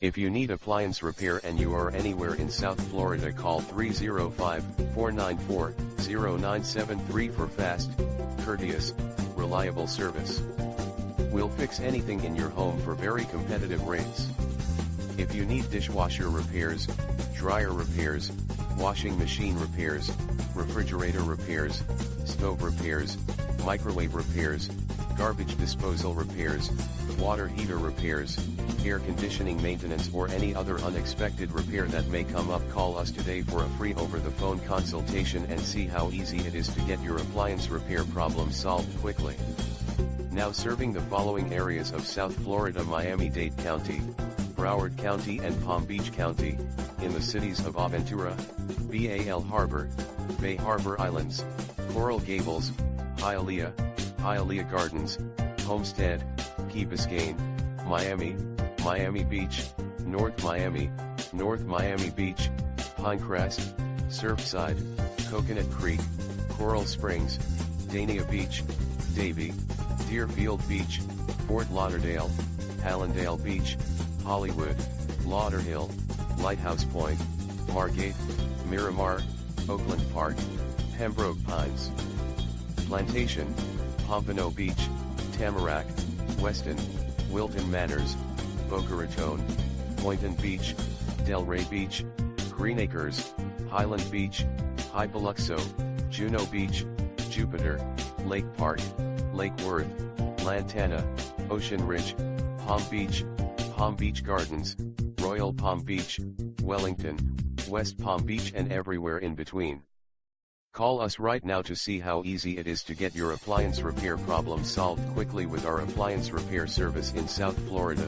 If you need appliance repair and you are anywhere in South Florida, call 305-494-0973 for fast, courteous, reliable service. We'll fix anything in your home for very competitive rates. If you need dishwasher repairs, dryer repairs, washing machine repairs, refrigerator repairs, stove repairs, microwave repairs, garbage disposal repairs, water heater repairs, air conditioning maintenance, or any other unexpected repair that may come up, call us today for a free over-the-phone consultation and see how easy it is to get your appliance repair problem solved quickly. Now serving the following areas of South Florida: Miami-Dade County, Broward County and Palm Beach County, in the cities of Aventura, Bal Harbour, Bay Harbor Islands, Coral Gables, Hialeah Gardens, Homestead, Key Biscayne, Miami, Miami Beach, North Miami Beach, Pinecrest, Surfside, Coconut Creek, Coral Springs, Dania Beach, Davie, Deerfield Beach, Fort Lauderdale, Hallandale Beach, Hollywood, Lauderhill, Lighthouse Point, Margate, Miramar, Oakland Park, Pembroke Pines, Plantation, Pompano Beach, Tamarack, Weston, Wilton Manors, Boca Raton, Boynton Beach, Delray Beach, Green Acres, Highland Beach, High Biloxo, Juno Beach, Jupiter, Lake Park, Lake Worth, Lantana, Ocean Ridge, Palm Beach Gardens, Royal Palm Beach, Wellington, West Palm Beach, and everywhere in between. Call us right now to see how easy it is to get your appliance repair problem solved quickly with our appliance repair service in South Florida.